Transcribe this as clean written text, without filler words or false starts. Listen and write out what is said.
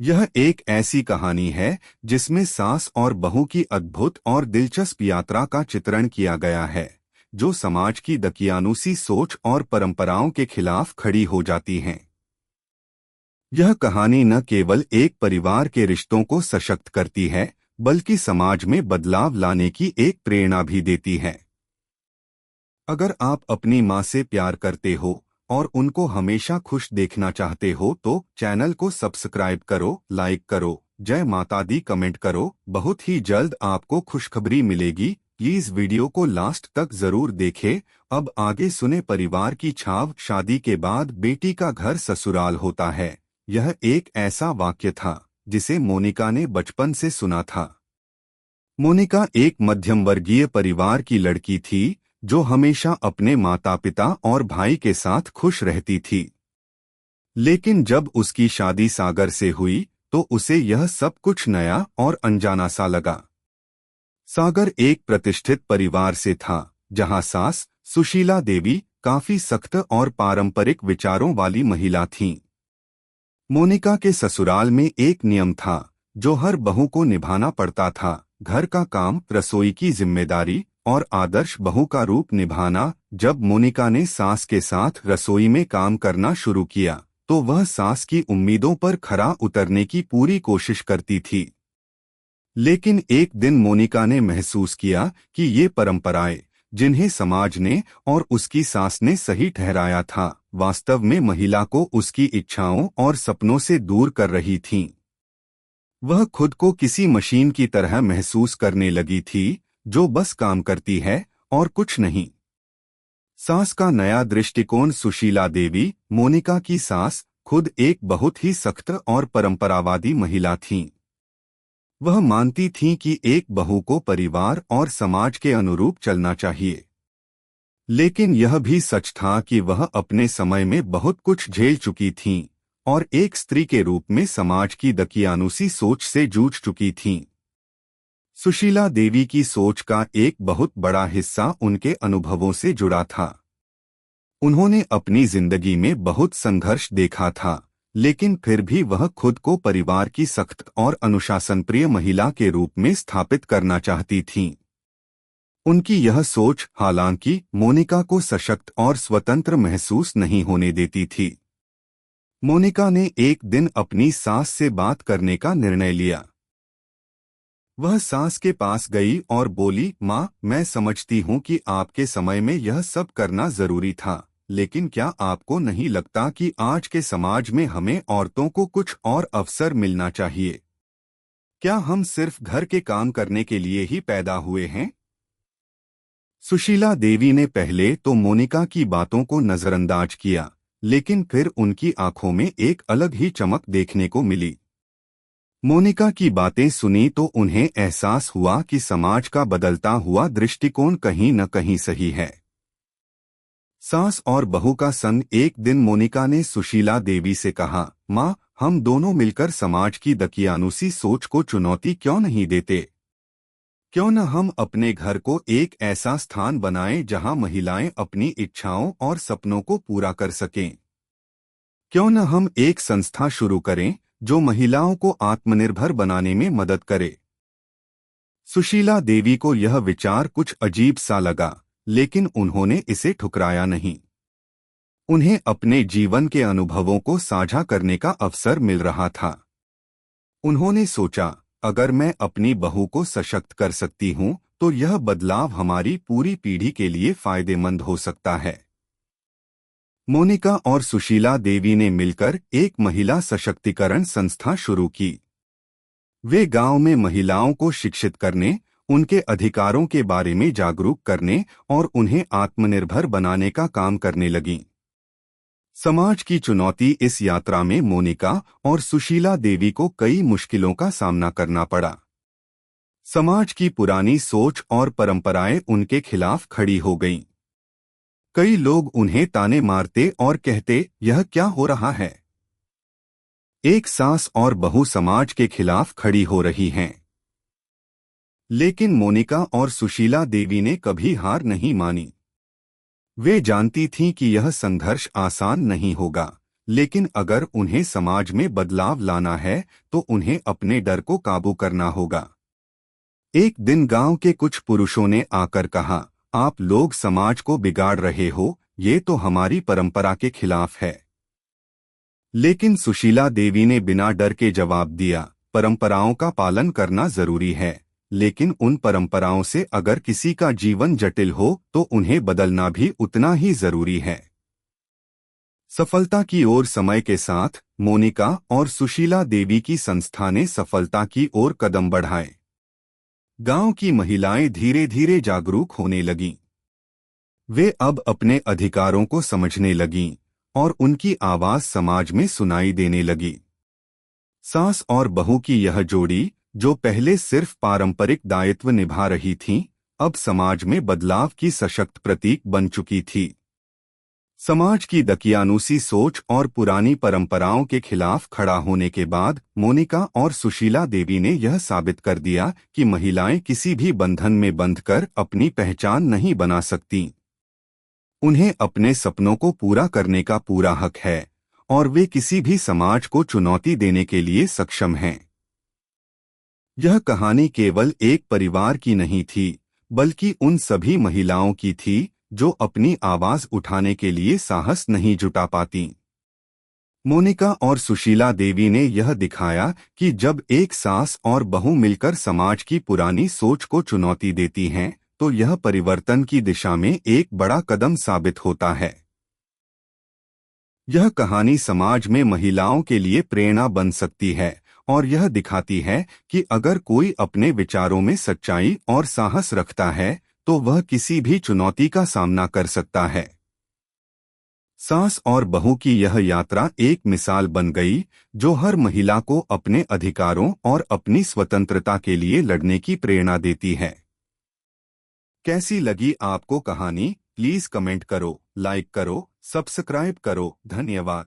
यह एक ऐसी कहानी है जिसमें सास और बहू की अद्भुत और दिलचस्प यात्रा का चित्रण किया गया है, जो समाज की दकियानूसी सोच और परंपराओं के खिलाफ खड़ी हो जाती हैं। यह कहानी न केवल एक परिवार के रिश्तों को सशक्त करती है, बल्कि समाज में बदलाव लाने की एक प्रेरणा भी देती है। अगर आप अपनी माँ से प्यार करते हो और उनको हमेशा खुश देखना चाहते हो तो चैनल को सब्सक्राइब करो, लाइक करो, जय माता दी कमेंट करो। बहुत ही जल्द आपको खुशखबरी मिलेगी। प्लीज वीडियो को लास्ट तक जरूर देखें। अब आगे सुने। परिवार की छाव। शादी के बाद बेटी का घर ससुराल होता है। यह एक ऐसा वाक्य था जिसे मोनिका ने बचपन से सुना था। मोनिका एक मध्यम वर्गीय परिवार की लड़की थी जो हमेशा अपने माता पिता और भाई के साथ खुश रहती थी। लेकिन जब उसकी शादी सागर से हुई तो उसे यह सब कुछ नया और अनजाना सा लगा। सागर एक प्रतिष्ठित परिवार से था जहां सास सुशीला देवी काफी सख्त और पारंपरिक विचारों वाली महिला थीं। मोनिका के ससुराल में एक नियम था जो हर बहू को निभाना पड़ता था। घर का काम, रसोई की जिम्मेदारी और आदर्श बहू का रूप निभाना। जब मोनिका ने सास के साथ रसोई में काम करना शुरू किया तो वह सास की उम्मीदों पर खरा उतरने की पूरी कोशिश करती थी। लेकिन एक दिन मोनिका ने महसूस किया कि ये परंपराएं, जिन्हें समाज ने और उसकी सास ने सही ठहराया था, वास्तव में महिला को उसकी इच्छाओं और सपनों से दूर कर रही थीं। वह खुद को किसी मशीन की तरह महसूस करने लगी थी जो बस काम करती है और कुछ नहीं। सास का नया दृष्टिकोण। सुशीला देवी, मोनिका की सास, खुद एक बहुत ही सख्त और परंपरावादी महिला थीं। वह मानती थीं कि एक बहू को परिवार और समाज के अनुरूप चलना चाहिए। लेकिन यह भी सच था कि वह अपने समय में बहुत कुछ झेल चुकी थीं और एक स्त्री के रूप में समाज की दकियानूसी सोच से जूझ चुकी थीं। सुशीला देवी की सोच का एक बहुत बड़ा हिस्सा उनके अनुभवों से जुड़ा था। उन्होंने अपनी जिंदगी में बहुत संघर्ष देखा था, लेकिन फिर भी वह खुद को परिवार की सख्त और अनुशासनप्रिय महिला के रूप में स्थापित करना चाहती थीं। उनकी यह सोच हालांकि मोनिका को सशक्त और स्वतंत्र महसूस नहीं होने देती थी। मोनिका ने एक दिन अपनी सास से बात करने का निर्णय लिया। वह सास के पास गई और बोली, माँ, मैं समझती हूँ कि आपके समय में यह सब करना जरूरी था, लेकिन क्या आपको नहीं लगता कि आज के समाज में हमें औरतों को कुछ और अवसर मिलना चाहिए? क्या हम सिर्फ घर के काम करने के लिए ही पैदा हुए हैं? सुशीला देवी ने पहले तो मोनिका की बातों को नजरअंदाज किया, लेकिन फिर उनकी आंखों में एक अलग ही चमक देखने को मिली। मोनिका की बातें सुनी तो उन्हें एहसास हुआ कि समाज का बदलता हुआ दृष्टिकोण कहीं न कहीं सही है। सास और बहू का संग। एक दिन मोनिका ने सुशीला देवी से कहा, माँ, हम दोनों मिलकर समाज की दकियानूसी सोच को चुनौती क्यों नहीं देते? क्यों न हम अपने घर को एक ऐसा स्थान बनाएं जहां महिलाएं अपनी इच्छाओं और सपनों को पूरा कर सकें? क्यों न हम एक संस्था शुरू करें जो महिलाओं को आत्मनिर्भर बनाने में मदद करे? सुशीला देवी को यह विचार कुछ अजीब सा लगा, लेकिन उन्होंने इसे ठुकराया नहीं। उन्हें अपने जीवन के अनुभवों को साझा करने का अवसर मिल रहा था। उन्होंने सोचा, अगर मैं अपनी बहू को सशक्त कर सकती हूँ तो यह बदलाव हमारी पूरी पीढ़ी के लिए फायदेमंद हो सकता है। मोनिका और सुशीला देवी ने मिलकर एक महिला सशक्तिकरण संस्था शुरू की। वे गांव में महिलाओं को शिक्षित करने, उनके अधिकारों के बारे में जागरूक करने और उन्हें आत्मनिर्भर बनाने का काम करने लगीं। समाज की चुनौती। इस यात्रा में मोनिका और सुशीला देवी को कई मुश्किलों का सामना करना पड़ा। समाज की पुरानी सोच और परंपराएं उनके खिलाफ खड़ी हो गईं। कई लोग उन्हें ताने मारते और कहते, यह क्या हो रहा है? एक सास और बहू समाज के खिलाफ खड़ी हो रही हैं। लेकिन मोनिका और सुशीला देवी ने कभी हार नहीं मानी। वे जानती थीं कि यह संघर्ष आसान नहीं होगा, लेकिन अगर उन्हें समाज में बदलाव लाना है तो उन्हें अपने डर को काबू करना होगा। एक दिन गांव के कुछ पुरुषों ने आकर कहा, आप लोग समाज को बिगाड़ रहे हो, ये तो हमारी परंपरा के खिलाफ है। लेकिन सुशीला देवी ने बिना डर के जवाब दिया, परंपराओं का पालन करना जरूरी है, लेकिन उन परंपराओं से अगर किसी का जीवन जटिल हो तो उन्हें बदलना भी उतना ही जरूरी है। सफलता की ओर समय के साथ मोनिका और सुशीला देवी की संस्था ने सफलता की ओर कदम बढ़ाए। गांव की महिलाएं धीरे धीरे जागरूक होने लगीं। वे अब अपने अधिकारों को समझने लगीं और उनकी आवाज समाज में सुनाई देने लगी। सास और बहू की यह जोड़ी, जो पहले सिर्फ पारंपरिक दायित्व निभा रही थी, अब समाज में बदलाव की सशक्त प्रतीक बन चुकी थी। समाज की दकियानूसी सोच और पुरानी परंपराओं के खिलाफ खड़ा होने के बाद मोनिका और सुशीला देवी ने यह साबित कर दिया कि महिलाएं किसी भी बंधन में बंधकर अपनी पहचान नहीं बना सकती। उन्हें अपने सपनों को पूरा करने का पूरा हक है और वे किसी भी समाज को चुनौती देने के लिए सक्षम हैं। यह कहानी केवल एक परिवार की नहीं थी, बल्कि उन सभी महिलाओं की थी जो अपनी आवाज उठाने के लिए साहस नहीं जुटा पाती। मोनिका और सुशीला देवी ने यह दिखाया कि जब एक सास और बहू मिलकर समाज की पुरानी सोच को चुनौती देती हैं, तो यह परिवर्तन की दिशा में एक बड़ा कदम साबित होता है। यह कहानी समाज में महिलाओं के लिए प्रेरणा बन सकती है और यह दिखाती है कि अगर कोई अपने विचारों में सच्चाई और साहस रखता है तो वह किसी भी चुनौती का सामना कर सकता है। सास और बहू की यह यात्रा एक मिसाल बन गई, जो हर महिला को अपने अधिकारों और अपनी स्वतंत्रता के लिए लड़ने की प्रेरणा देती है। कैसी लगी आपको कहानी? प्लीज कमेंट करो, लाइक करो, सब्सक्राइब करो। धन्यवाद।